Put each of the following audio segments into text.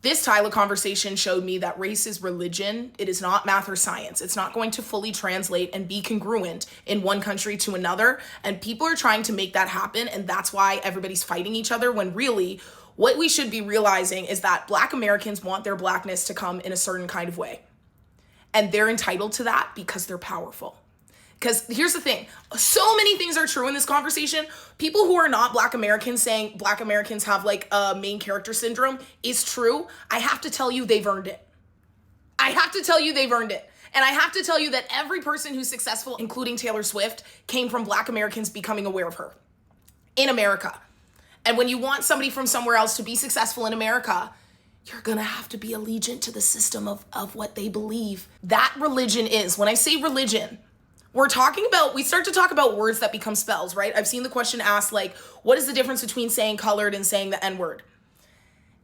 This Tyla conversation showed me that race is religion. It is not math or science. It's not going to fully translate and be congruent in one country to another. And people are trying to make that happen. And that's why everybody's fighting each other, when really what we should be realizing is that Black Americans want their Blackness to come in a certain kind of way. And they're entitled to that because they're powerful. Because here's the thing, so many things are true in this conversation. People who are not Black Americans saying Black Americans have like a main character syndrome is true. I have to tell you they've earned it. I have to tell you they've earned it. And I have to tell you that every person who's successful, including Taylor Swift, came from Black Americans becoming aware of her in America. And when you want somebody from somewhere else to be successful in America, you're gonna have to be allegiant to the system of what they believe. That religion is, when I say religion, we start to talk about words that become spells, right? I've seen the question asked, like, what is the difference between saying colored and saying the N-word?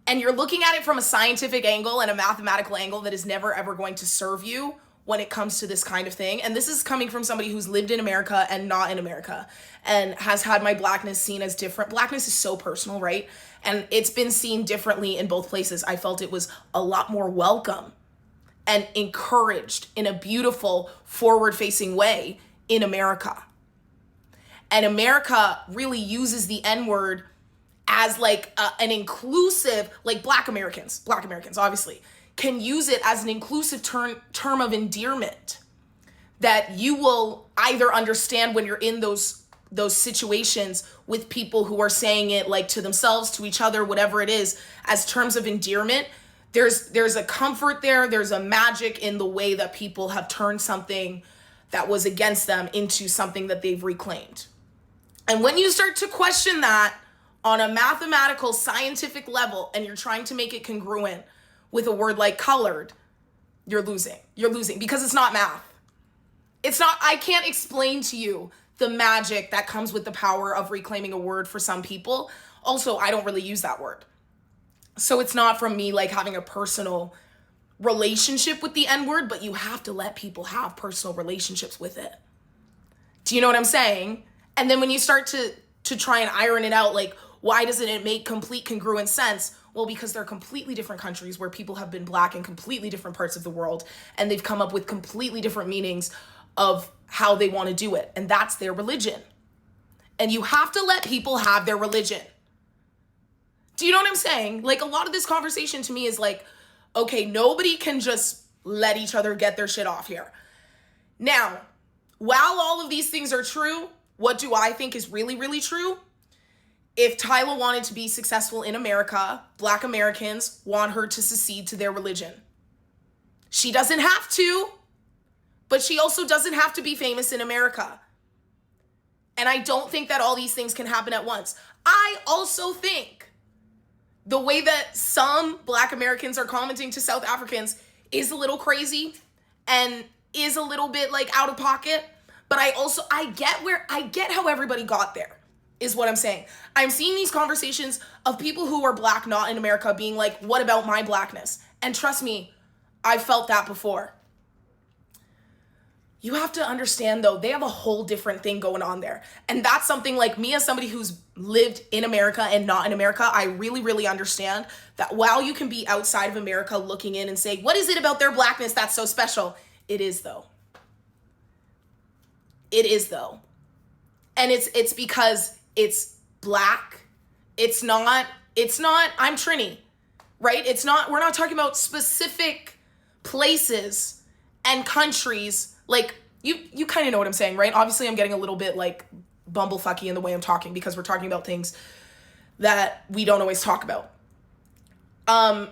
And you're looking at it from a scientific angle and a mathematical angle that is never, ever going to serve you when it comes to this kind of thing. And this is coming from somebody who's lived in America and not in America and has had my Blackness seen as different. Blackness is so personal, right? And it's been seen differently in both places. I felt it was a lot more welcome and encouraged in a beautiful, forward-facing way in America. And America really uses the N-word as like an inclusive, like Black Americans, obviously, can use it as an inclusive term of endearment that you will either understand when you're in those situations with people who are saying it like to themselves, to each other, whatever it is, as terms of endearment. There's a comfort there. There's a magic in the way that people have turned something that was against them into something that they've reclaimed. And when you start to question that on a mathematical, scientific level, and you're trying to make it congruent with a word like colored, you're losing. You're losing because it's not math. It's not, I can't explain to you the magic that comes with the power of reclaiming a word for some people. Also, I don't really use that word. So it's not from me like having a personal relationship with the N-word, but you have to let people have personal relationships with it. Do you know what I'm saying? And then when you start to try and iron it out, like, why doesn't it make complete congruent sense? Well, because they're completely different countries where people have been Black in completely different parts of the world, and they've come up with completely different meanings of how they want to do it. And that's their religion. And you have to let people have their religion. Do you know what I'm saying? Like, a lot of this conversation to me is like, okay, nobody can just let each other get their shit off here. Now, while all of these things are true, what do I think is really, really true? If Tyla wanted to be successful in America, Black Americans want her to secede to their religion. She doesn't have to, but she also doesn't have to be famous in America. And I don't think that all these things can happen at once. I also think the way that some Black Americans are commenting to South Africans is a little crazy and is a little bit like out of pocket. But I get how everybody got there, is what I'm saying. I'm seeing these conversations of people who are Black, not in America, being like, what about my Blackness? And trust me, I've felt that before. You have to understand, though, they have a whole different thing going on there. And that's something like me, as somebody who's lived in America and not in America, I really, really understand that while you can be outside of America looking in and say, what is it about their Blackness that's so special? It is, though. It is, though. And it's because it's Black. It's not, I'm Trini, right? We're not talking about specific places and countries. Like, you kind of know what I'm saying, right? Obviously, I'm getting a little bit, like, bumblefucky in the way I'm talking because we're talking about things that we don't always talk about.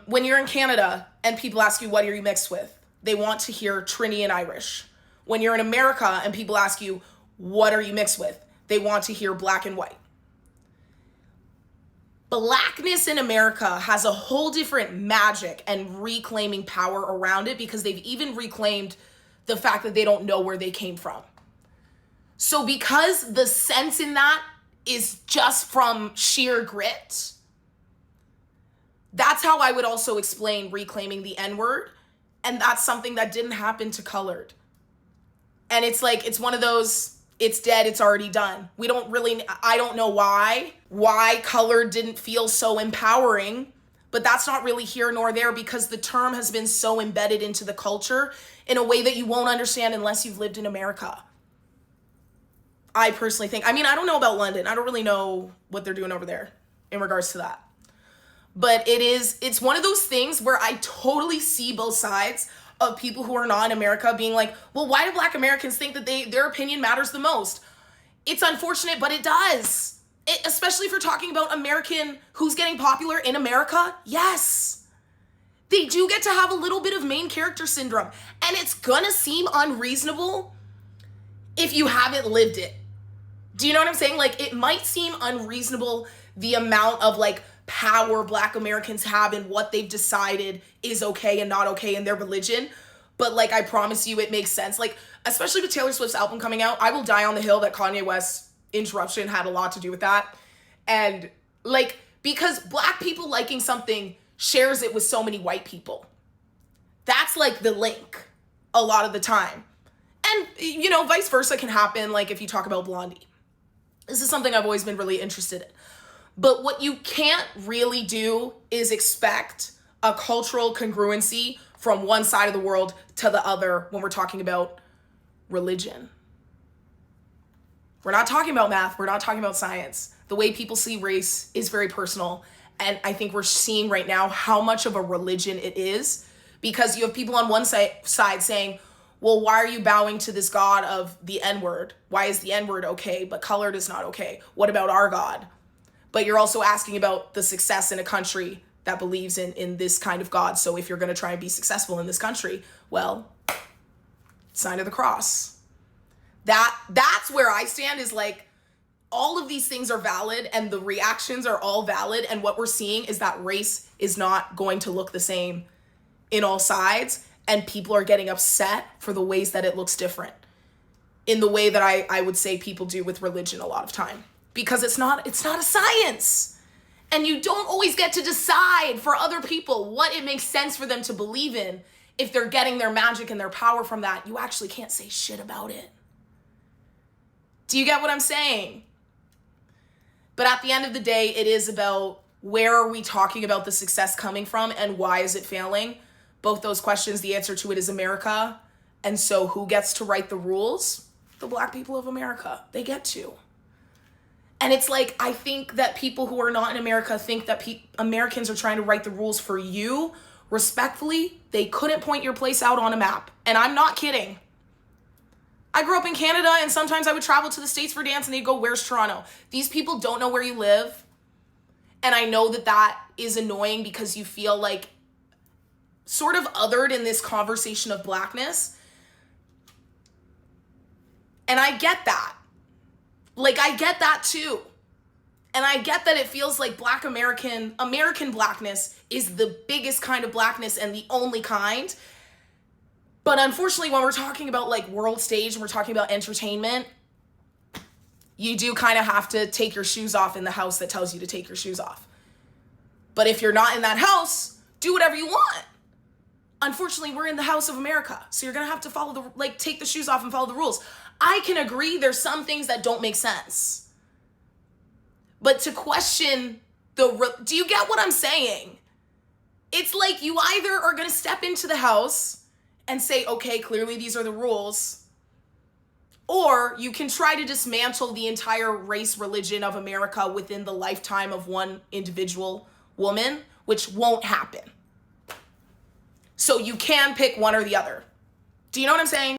When you're in Canada and people ask you, what are you mixed with? They want to hear Trini and Irish. When you're in America and people ask you, what are you mixed with? They want to hear Black and white. Blackness in America has a whole different magic and reclaiming power around it because they've even reclaimed the fact that they don't know where they came from. So because the sense in that is just from sheer grit, that's how I would also explain reclaiming the N-word. And that's something that didn't happen to colored. And it's like, it's one of those, it's dead, it's already done. I don't know why colored didn't feel so empowering, But that's not really here nor there because the term has been so embedded into the culture in a way that you won't understand unless you've lived in America. I personally think, I mean, I don't know about London. I don't really know what they're doing over there in regards to that. But it's one of those things where I totally see both sides of people who are not in America being like, well, why do Black Americans think that their opinion matters the most? It's unfortunate, but it does. Especially if you're talking about American, who's getting popular in America. Yes. They do get to have a little bit of main character syndrome. And it's gonna seem unreasonable if you haven't lived it. Do you know what I'm saying? Like, it might seem unreasonable the amount of like power Black Americans have and what they've decided is okay and not okay in their religion. But like, I promise you it makes sense. Like, especially with Taylor Swift's album coming out, I will die on the hill that Kanye West's interruption had a lot to do with that. And like, because Black people liking something shares it with so many white people. That's like the link a lot of the time. And, you know, vice versa can happen, like if you talk about Blondie. This is something I've always been really interested in. But what you can't really do is expect a cultural congruency from one side of the world to the other when we're talking about religion. We're not talking about math. We're not talking about science. The way people see race is very personal. And I think we're seeing right now how much of a religion it is, because you have people on one side saying, well, why are you bowing to this God of the N-word? Why is the N-word okay, but colored is not okay? What about our God? But you're also asking about the success in a country that believes in this kind of God. So if you're going to try and be successful in this country, well, sign of the cross. That's where I stand, is like, all of these things are valid and the reactions are all valid. And what we're seeing is that race is not going to look the same in all sides. And people are getting upset for the ways that it looks different in the way that I would say people do with religion a lot of time, because it's not a science. And you don't always get to decide for other people what it makes sense for them to believe in. If they're getting their magic and their power from that, you actually can't say shit about it. Do you get what I'm saying? But at the end of the day, it is about, where are we talking about the success coming from and why is it failing? Both those questions, the answer to it is America. And so who gets to write the rules? The Black people of America. They get to. And it's like, I think that people who are not in America think that Americans are trying to write the rules for you. Respectfully, they couldn't point your place out on a map. And I'm not kidding. I grew up in Canada, and sometimes I would travel to the States for dance and they'd go, where's Toronto? These people don't know where you live. And I know that that is annoying because you feel like sort of othered in this conversation of Blackness. And I get that. Like, I get that too. And I get that it feels like American Blackness is the biggest kind of Blackness and the only kind. But unfortunately, when we're talking about like world stage and we're talking about entertainment, you do kind of have to take your shoes off in the house that tells you to take your shoes off. But if you're not in that house, do whatever you want. Unfortunately, we're in the house of America. So you're going to have to take the shoes off and follow the rules. I can agree there's some things that don't make sense. But to question do you get what I'm saying? It's like, you either are going to step into the house and say, okay, clearly these are the rules, or you can try to dismantle the entire race religion of America within the lifetime of one individual woman, which won't happen. So you can pick one or the other. Do you know what I'm saying?